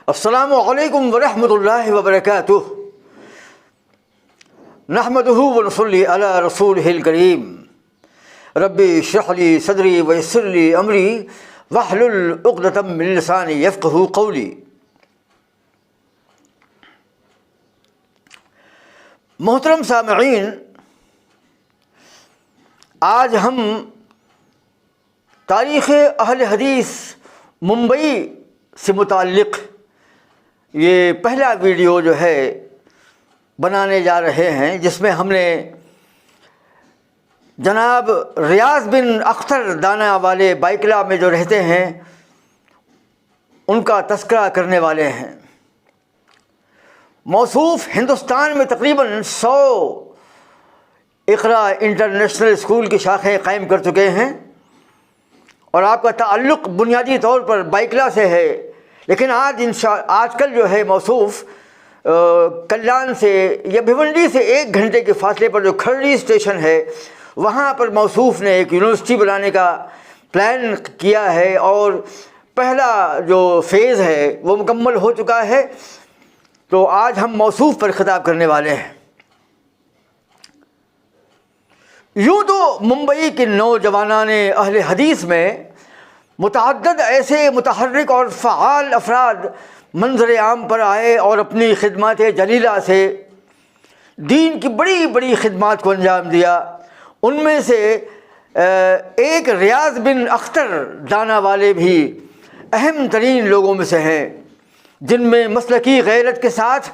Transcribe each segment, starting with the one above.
السلام علیکم ورحمۃ اللہ وبرکاتہ نحمدہ ونصلی علی رسولہ الکریم رب اشرح لی صدری ویسر لی امری واحلل عقدۃ من لسانی یفقہوا قولی۔ محترم سامعین، آج ہم تاریخ اہل حدیث ممبئی سے متعلق یہ پہلا ویڈیو جو ہے بنانے جا رہے ہیں، جس میں ہم نے جناب ریاض بن اختر دانا والے بائکلا میں جو رہتے ہیں ان کا تذکرہ کرنے والے ہیں۔ موصوف ہندوستان میں تقریباً 100 اقرا انٹرنیشنل اسکول کی شاخیں قائم کر چکے ہیں، اور آپ کا تعلق بنیادی طور پر بائکلا سے ہے، لیکن آج کل جو ہے موصوف کلیان سے یا بھیونڈی سے 1 گھنٹے کے فاصلے پر جو کھرڑی اسٹیشن ہے وہاں پر موصوف نے ایک یونیورسٹی بنانے کا پلان کیا ہے، اور پہلا جو فیز ہے وہ مکمل ہو چکا ہے۔ تو آج ہم موصوف پر خطاب کرنے والے ہیں۔ یوں تو ممبئی کے نوجوانان اہل حدیث میں متعدد ایسے متحرک اور فعال افراد منظر عام پر آئے اور اپنی خدمات جلیلہ سے دین کی بڑی بڑی خدمات کو انجام دیا۔ ان میں سے ایک ریاض بن اختر دانا والے بھی اہم ترین لوگوں میں سے ہیں، جن میں مسلکی غیرت کے ساتھ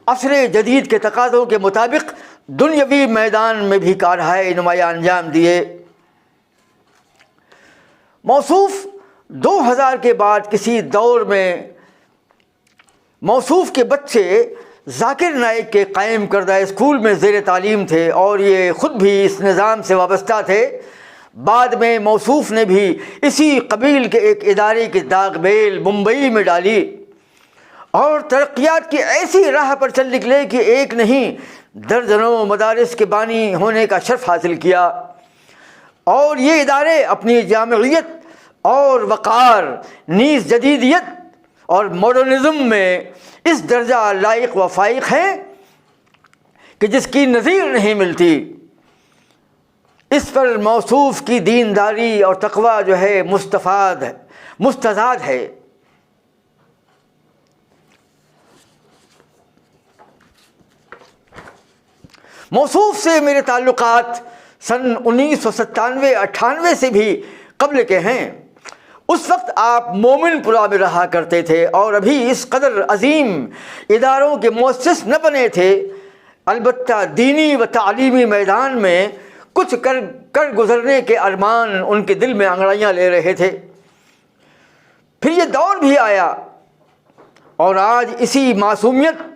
عصر جدید کے تقاضوں کے مطابق دنیاوی میدان میں بھی کارہائے نمایاں انجام دیے۔ موصوف 2000 کے بعد کسی دور میں موصوف کے بچے ذاکر نائک کے قائم کردہ اسکول میں زیر تعلیم تھے، اور یہ خود بھی اس نظام سے وابستہ تھے۔ بعد میں موصوف نے بھی اسی قبیل کے ایک ادارے کی داغ بیل ممبئی میں ڈالی اور ترقیات کی ایسی راہ پر چل نکلے کہ ایک نہیں درجنوں مدارس کے بانی ہونے کا شرف حاصل کیا، اور یہ ادارے اپنی جامعیت اور وقار نیز جدیدیت اور ماڈرنزم میں اس درجہ لائق و فائق ہیں کہ جس کی نظیر نہیں ملتی۔ اس پر موصوف کی دینداری اور تقوی جو ہے مستزاد ہے۔ موصوف سے میرے تعلقات سن 1997-98 سے بھی قبل کے ہیں۔ اس وقت آپ مومن پورہ میں رہا کرتے تھے اور ابھی اس قدر عظیم اداروں کے مؤسس نہ بنے تھے، البتہ دینی و تعلیمی میدان میں کچھ کر گزرنے کے ارمان ان کے دل میں انگڑائیاں لے رہے تھے۔ پھر یہ دور بھی آیا، اور آج اسی معصومیت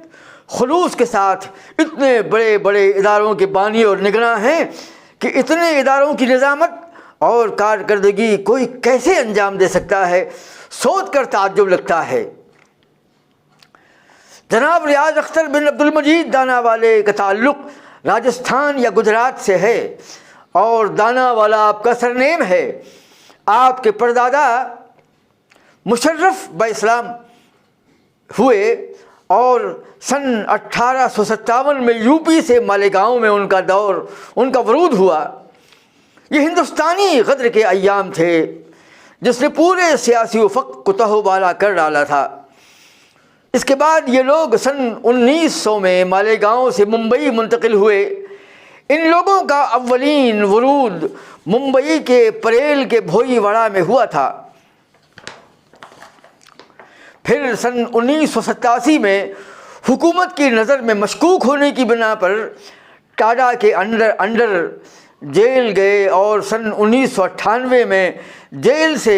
خلوص کے ساتھ اتنے بڑے بڑے اداروں کے بانی اور نگراں ہیں کہ اتنے اداروں کی نظامت اور کارکردگی کوئی کیسے انجام دے سکتا ہے، سوچ کر تعجب لگتا ہے۔ جناب ریاض اختر بن عبد المجید دانا والے کا تعلق راجستھان یا گجرات سے ہے، اور دانا والا آپ کا سرنیم ہے۔ آپ کے پردادا مشرف باسلام ہوئے، اور سن 1857 میں یو پی سے مالیگاؤں میں ان کا ورود ہوا۔ یہ ہندوستانی غدر کے ایام تھے جس نے پورے سیاسی افق کو تہو بالا کر ڈالا تھا۔ اس کے بعد یہ لوگ سن 1900 میں مالیگاؤں سے ممبئی منتقل ہوئے۔ ان لوگوں کا اولین ورود ممبئی کے پریل کے بھوئی واڑہ میں ہوا تھا۔ پھر سن 1987 میں حکومت کی نظر میں مشکوک ہونے کی بنا پر ٹاڈا کے انڈر جیل گئے، اور سن 1998 میں جیل سے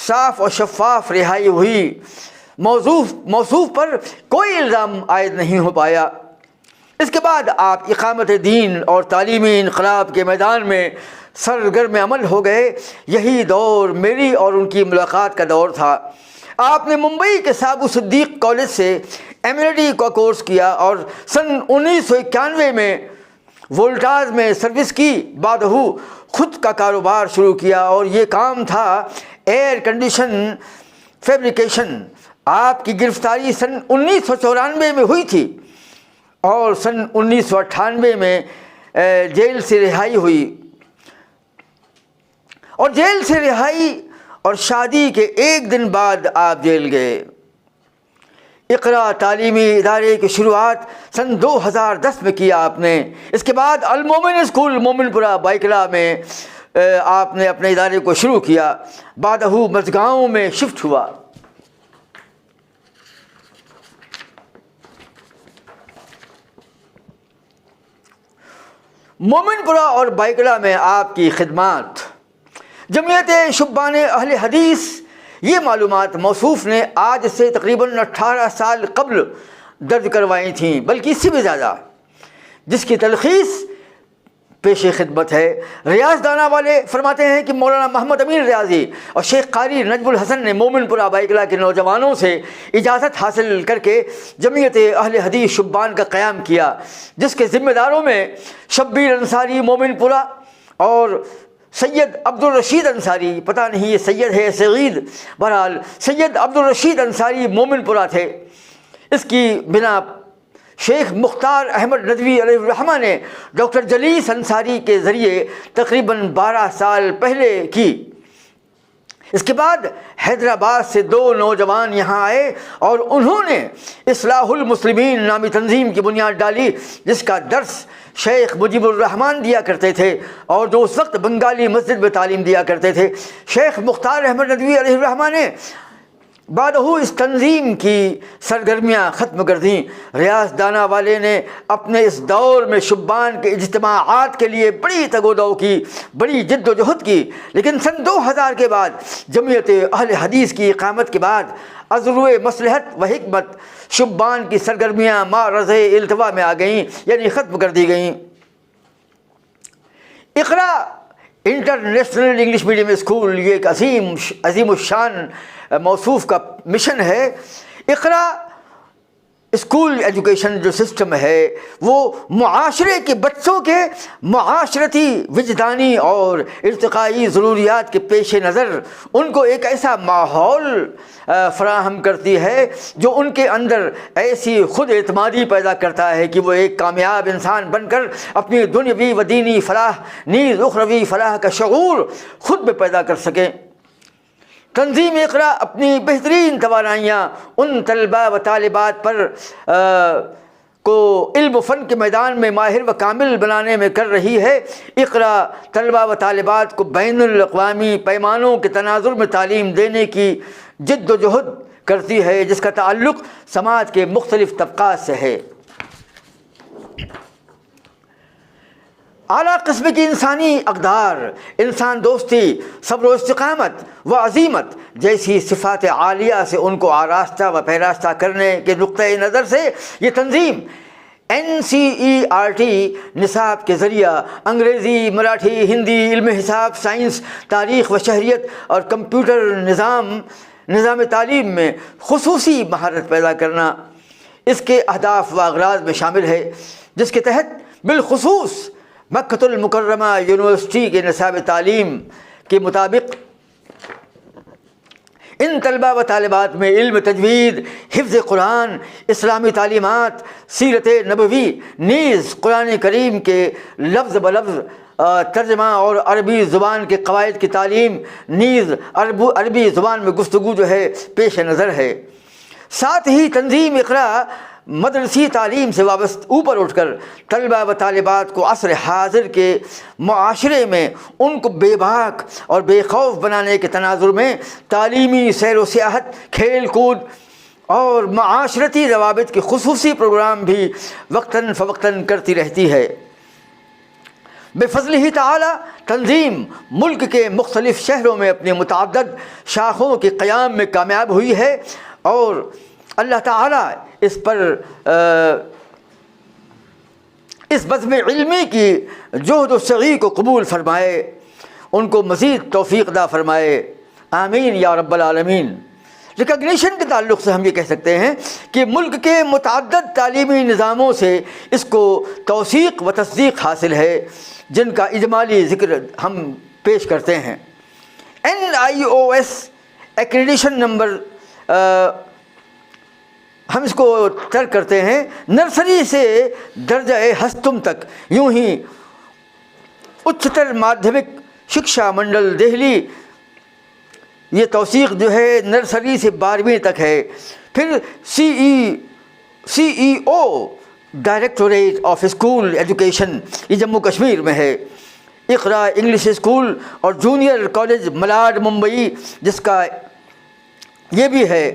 صاف اور شفاف رہائی ہوئی۔ موصوف پر کوئی الزام عائد نہیں ہو پایا۔ اس کے بعد آپ اقامت دین اور تعلیمی انقلاب کے میدان میں سرگرم عمل ہو گئے۔ یہی دور میری اور ان کی ملاقات کا دور تھا۔ آپ نے ممبئی کے سابو صدیق کالج سے MLD کا کورس کیا، اور سن 1991 میں وولٹاز میں سروس کی، بعد خود کا کاروبار شروع کیا، اور یہ کام تھا ایئر کنڈیشن فیبریکیشن آپ کی گرفتاری سن 1994 میں ہوئی تھی اور سن 1998 میں جیل سے رہائی ہوئی، اور جیل سے رہائی اور شادی کے ایک دن بعد آپ جیل گئے۔ اقرا تعلیمی ادارے کی شروعات سن 2010 میں کیا آپ نے۔ اس کے بعد المومن اسکول مومن پورہ بائکلا میں آپ نے اپنے ادارے کو شروع کیا، بعدہ مزگاؤں میں شفٹ ہوا۔ مومن پورہ اور بائکلا میں آپ کی خدمات، جمعیت شبان اہل حدیث، یہ معلومات موصوف نے آج سے تقریباً 18 سال قبل درج کروائی تھیں، بلکہ اس سے بھی زیادہ، جس کی تلخیص پیش خدمت ہے۔ ریاض دانا والے فرماتے ہیں کہ مولانا محمد امین ریاضی اور شیخ قاری نجم الحسن نے مومن پورہ بائکلا کے نوجوانوں سے اجازت حاصل کر کے جمعیت اہل حدیث شبان کا قیام کیا، جس کے ذمہ داروں میں شبیر انصاری مومن پورہ اور سید عبدالرشید انصاری، پتہ نہیں یہ سید ہے سعید، بہرحال سید عبدالرشید انصاری مومن پورہ تھے۔ اس کی بنا شیخ مختار احمد ندوی علیہ الرحمہ نے ڈاکٹر جلیس انصاری کے ذریعے تقریباً 12 سال پہلے کی۔ اس کے بعد حیدرآباد سے 2 نوجوان یہاں آئے اور انہوں نے اصلاح المسلمین نامی تنظیم کی بنیاد ڈالی، جس کا درس شیخ مجیب الرحمان دیا کرتے تھے اور جو اس وقت بنگالی مسجد میں تعلیم دیا کرتے تھے۔ شیخ مختار احمد ندوی علیہ الرحمہ نے بعدہ اس تنظیم کی سرگرمیاں ختم کر دیں۔ ریاض دانا والے نے اپنے اس دور میں شبان کے اجتماعات کے لیے بڑی تگ و دو کی، بڑی جد و جہد کی، لیکن سن 2000 کے بعد جمعیت اہل حدیث کی اقامت کے بعد ازروئے مصلحت و حکمت شبان کی سرگرمیاں معرض التوا میں آ گئیں، یعنی ختم کر دی گئیں۔ اقرا انٹرنیشنل انگلش میڈیم اسکول یہ ایک عظیم الشان موصوف کا مشن ہے۔ اقرا اسکول ایجوکیشن جو سسٹم ہے وہ معاشرے کے بچوں کے معاشرتی، وجدانی اور ارتقائی ضروریات کے پیش نظر ان کو ایک ایسا ماحول فراہم کرتی ہے جو ان کے اندر ایسی خود اعتمادی پیدا کرتا ہے کہ وہ ایک کامیاب انسان بن کر اپنی دنیوی و دینی فلاح نیز اخروی فلاح کا شعور خود میں پیدا کر سکیں۔ تنظیم اقرا اپنی بہترین توانائیاں ان طلباء و طالبات پر کو علم و فن کے میدان میں ماہر و کامل بنانے میں کر رہی ہے۔ اقرا طلباء و طالبات کو بین الاقوامی پیمانوں کے تناظر میں تعلیم دینے کی جد و جہد کرتی ہے، جس کا تعلق سماج کے مختلف طبقات سے ہے۔ اعلیٰ قسم کی انسانی اقدار، انسان دوستی، صبر و استقامت و عزیمت جیسی صفات عالیہ سے ان کو آراستہ و پیراستہ کرنے کے نقطۂ نظر سے یہ تنظیم NCERT نصاب کے ذریعہ انگریزی، مراٹھی، ہندی، علم حساب، سائنس، تاریخ و شہریت اور کمپیوٹر نظام تعلیم میں خصوصی مہارت پیدا کرنا اس کے اہداف و اغراض میں شامل ہے، جس کے تحت بالخصوص مکہ المکرمہ یونیورسٹی کے نصاب تعلیم کے مطابق ان طلباء و طالبات میں علم تجوید، حفظ قرآن، اسلامی تعلیمات، سیرت نبوی نیز قرآن کریم کے لفظ بلفظ ترجمہ اور عربی زبان کے قواعد کی تعلیم نیز عربی زبان میں گفتگو جو ہے پیش نظر ہے۔ ساتھ ہی تنظیم اقرا مدرسی تعلیم سے وابستہ اوپر اٹھ کر طلباء و طالبات کو عصر حاضر کے معاشرے میں ان کو بے باک اور بے خوف بنانے کے تناظر میں تعلیمی سیر و سیاحت، کھیل کود اور معاشرتی روابط کے خصوصی پروگرام بھی وقتاً فوقتاً کرتی رہتی ہے۔ بفضلہ تعالی تنظیم ملک کے مختلف شہروں میں اپنی متعدد شاخوں کے قیام میں کامیاب ہوئی ہے، اور اللہ تعالیٰ اس پر اس بزم علمی کی جہد و سعی کو قبول فرمائے، ان کو مزید توفیق عطا فرمائے، آمین یا رب العالمین۔ ریکگنیشن کے تعلق سے ہم یہ کہہ سکتے ہیں کہ ملک کے متعدد تعلیمی نظاموں سے اس کو توثیق و تصدیق حاصل ہے، جن کا اجمالی ذکر ہم پیش کرتے ہیں۔ NIOS ایکریڈیشن نمبر ہم اس کو ترک کرتے ہیں نرسری سے درجہ ہستم تک، یوں ہی اچتر مادھمک شکشا منڈل دہلی، یہ توثیق جو ہے نرسری سے 12ویں تک ہے۔ پھر C E O directorate of school education, یہ جموں کشمیر میں ہے۔ اقرا انگلش اسکول اور جونیئر کالج ملاڈ ممبئی، جس کا یہ بھی ہے،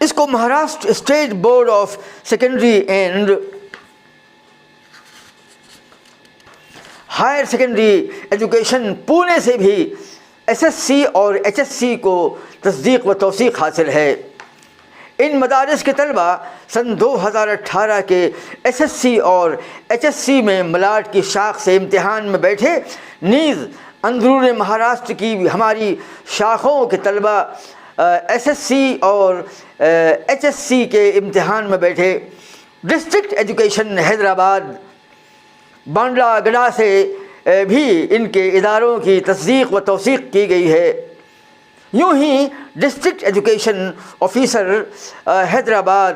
اس کو Maharashtra state board of secondary and higher secondary education Pune سے بھی SSC اور HSC کو تصدیق و توثیق حاصل ہے۔ ان مدارس کے طلبہ سن 2018 کے SSC اور HSC میں ملاٹ کی شاخ سے امتحان میں بیٹھے، نیز اندرون مہاراشٹر کی ہماری شاخوں کے طلبہ SSC اور HSC کے امتحان میں بیٹھے۔ ڈسٹرکٹ ایجوکیشن حیدرآباد بانڈلا گڈا سے بھی ان کے اداروں کی تصدیق و توثیق کی گئی ہے۔ یوں ہی ڈسٹرکٹ ایجوکیشن آفیسر حیدرآباد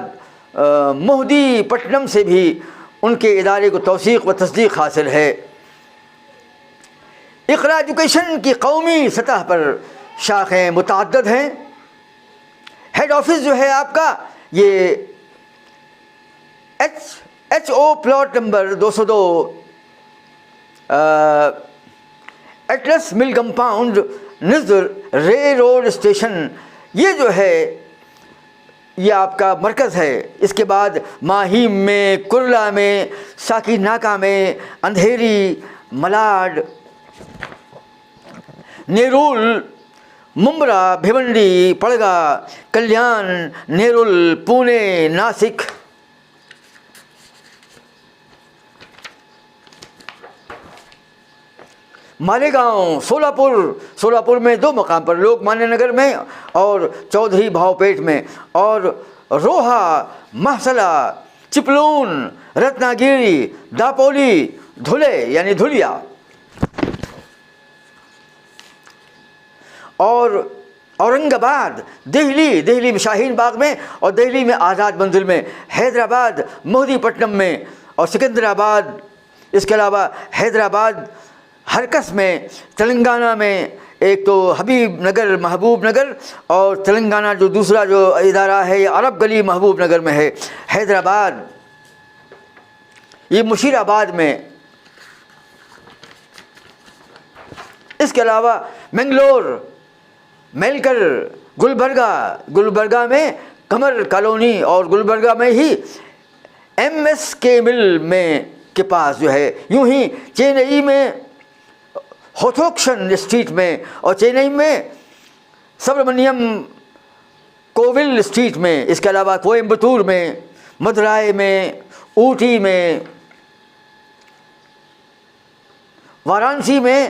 مہدی پٹنم سے بھی ان کے ادارے کو توثیق و تصدیق حاصل ہے۔ اقرا ایجوکیشن کی قومی سطح پر شاخیں متعدد ہیں۔ ہیڈ آفس جو ہے آپ کا یہ HO پلاٹ نمبر 202 ایٹلس مل کمپاؤنڈ نزد رے روڈ اسٹیشن، یہ جو ہے یہ آپ کا مرکز ہے۔ اس کے بعد ماہیم میں، کرلا میں، ساکی ناکا میں، اندھیری، ملاڈ، نیرول، ممبرا، بھیونڈی، پڑگا، کلیان، نیرول، پونے، ناسک، مالیگاؤں، سولاپور میں 2 مقام پر، لوک مانیہ نگر میں اور چودھری بھاؤ پیٹ میں، اور روہا، محسلا، چپلون، رتناگیری، داپولی، دھلے یعنی دھلیا، اور اورنگ آباد، دہلی میں شاہین باغ میں، اور دہلی میں آزاد منزل میں، حیدرآباد مہدی پٹنم میں، اور سکندرآباد، اس کے علاوہ حیدرآباد ہرکس میں، تلنگانہ میں ایک تو حبیب نگر محبوب نگر، اور تلنگانہ جو دوسرا جو ادارہ ہے یہ عرب گلی محبوب نگر میں ہے۔ حیدرآباد یہ مشیر آباد میں، اس کے علاوہ منگلور، میلکر، گلبرگہ میں قمر کالونی، اور گلبرگہ میں ہی MS کے مل میں کے پاس جو ہے، یوں ہی چینئی میں ہوتھوکشن اسٹریٹ میں، اور چینئی میں سبرمنیم کوول اسٹریٹ میں، اس کے علاوہ کوئمبتور میں، مدرائے میں، اوٹی میں، وارانسی میں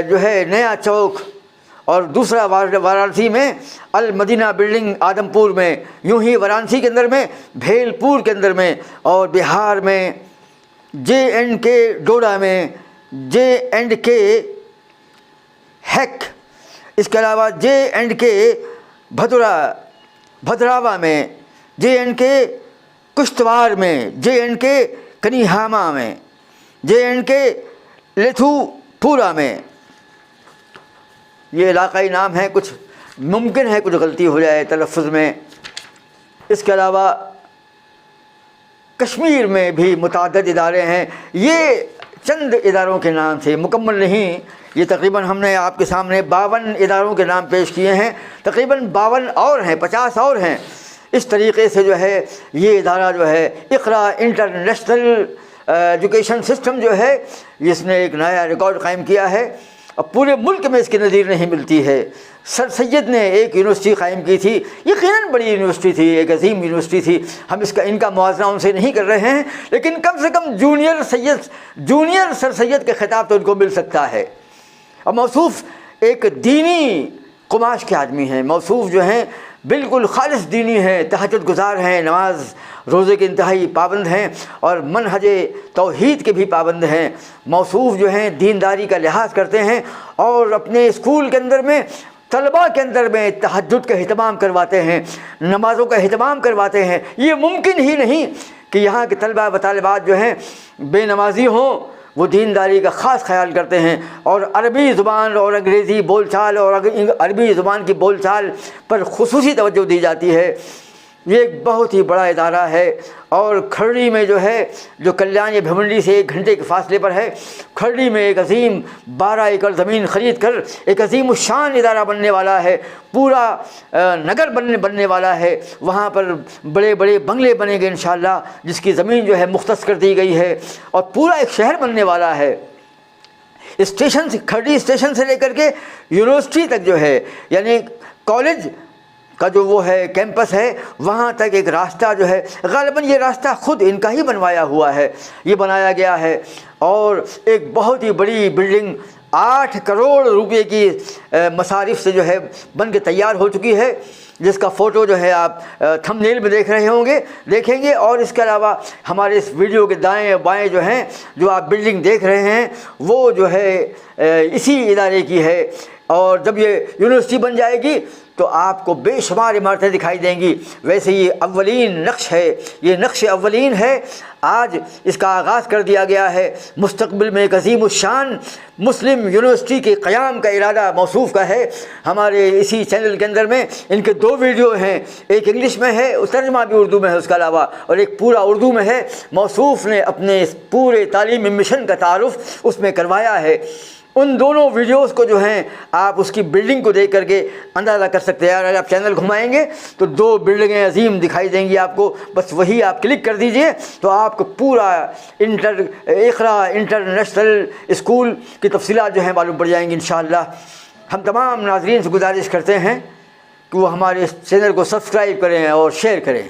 جو ہے نیا چوک، اور دوسرا وارانسی میں المدینہ بلڈنگ آدم پور میں، یوں ہی وارانسی کے اندر میں، بھیل پور کے اندر میں، اور بہار میں JNK ڈوڈا میں، JNK ہیک، اس کے علاوہ JNK بھدراوا میں، JNK کشتواڑ میں، JNK کنیہاما میں، JNK لیتھو پورا میں۔ یہ علاقائی نام ہیں، کچھ ممکن ہے کچھ غلطی ہو جائے تلفظ میں۔ اس کے علاوہ کشمیر میں بھی متعدد ادارے ہیں۔ یہ چند اداروں کے نام تھے، مکمل نہیں، یہ تقریباً ہم نے آپ کے سامنے 52 اداروں کے نام پیش کیے ہیں، تقریباً 52 اور ہیں، 50 اور ہیں۔ اس طریقے سے جو ہے یہ ادارہ جو ہے اقرا انٹرنیشنل ایجوکیشن سسٹم جو ہے، اس نے ایک نیا ریکارڈ قائم کیا ہے، اب پورے ملک میں اس کی نظیر نہیں ملتی ہے۔ سر سید نے ایک یونیورسٹی قائم کی تھی، یقیناً بڑی یونیورسٹی تھی، ایک عظیم یونیورسٹی تھی، ہم ان کا موازنہ ان سے نہیں کر رہے ہیں، لیکن کم سے کم جونیئر سر سید کے خطاب تو ان کو مل سکتا ہے۔ اور موصوف ایک دینی قماش کے آدمی ہیں، موصوف جو ہیں بالکل خالص دینی ہیں، تہجد گزار ہیں، نماز روزے کے انتہائی پابند ہیں، اور منہج توحید کے بھی پابند ہیں۔ موصوف جو ہیں دینداری کا لحاظ کرتے ہیں، اور اپنے اسکول کے اندر میں طلباء کے اندر میں تہجد کا اہتمام کرواتے ہیں، نمازوں کا اہتمام کرواتے ہیں۔ یہ ممکن ہی نہیں کہ یہاں کے طلباء و طالبات جو ہیں بے نمازی ہوں، وہ دینداری کا خاص خیال کرتے ہیں اور عربی زبان اور انگریزی بول چال اور عربی زبان کی بول چال پر خصوصی توجہ دی جاتی ہے۔ یہ ایک بہت ہی بڑا ادارہ ہے، اور کھرڑی میں جو ہے، جو کلیان بھیونڈی سے 1 گھنٹے کے فاصلے پر ہے، کھرڑی میں ایک عظیم 12 ایکڑ زمین خرید کر ایک عظیم الشان ادارہ بننے والا ہے، پورا نگر بننے والا ہے۔ وہاں پر بڑے بڑے بنگلے بنیں گے انشاءاللہ، جس کی زمین جو ہے مختص کر دی گئی ہے، اور پورا ایک شہر بننے والا ہے۔ اسٹیشن سے، کھرڑی اسٹیشن سے لے کر کے یونیورسٹی تک جو ہے، یعنی کالج کا جو وہ ہے کیمپس ہے، وہاں تک ایک راستہ جو ہے، غالباً یہ راستہ خود ان کا ہی بنوایا ہوا ہے، یہ بنایا گیا ہے۔ اور ایک بہت ہی بڑی بلڈنگ 8 کروڑ روپے کی مصارف سے جو ہے بن کے تیار ہو چکی ہے، جس کا فوٹو جو ہے آپ تھم نیل میں دیکھ رہے ہوں گے، دیکھیں گے۔ اور اس کے علاوہ ہمارے اس ویڈیو کے دائیں بائیں جو ہیں، جو آپ بلڈنگ دیکھ رہے ہیں، وہ جو ہے اسی ادارے کی ہے۔ اور جب یہ یونیورسٹی بن جائے گی تو آپ کو بے شمار عمارتیں دکھائی دیں گی۔ ویسے یہ اولین نقش ہے، یہ نقش اولین ہے، آج اس کا آغاز کر دیا گیا ہے۔ مستقبل میں ایک عظیم الشان مسلم یونیورسٹی کے قیام کا ارادہ موصوف کا ہے۔ ہمارے اسی چینل کے اندر میں ان کے 2 ویڈیو ہیں، ایک انگلش میں ہے، ترجمہ بھی اردو میں ہے اس کے علاوہ، اور ایک پورا اردو میں ہے۔ موصوف نے اپنے اس پورے تعلیمی مشن کا تعارف اس میں کروایا ہے۔ ان دونوں ویڈیوز کو جو ہیں آپ اس کی بلڈنگ کو دیکھ کر کے اندازہ کر سکتے ہیں۔ اگر آپ چینل گھمائیں گے تو 2 بلڈنگیں عظیم دکھائی دیں گی آپ کو، بس وہی آپ کلک کر دیجئے تو آپ کو پورا اقرا انٹرنیشنل اسکول کی تفصیلات جو ہیں معلوم پڑ جائیں گی انشاءاللہ۔ ہم تمام ناظرین سے گزارش کرتے ہیں کہ وہ ہمارے اس چینل کو سبسکرائب کریں اور شیئر کریں۔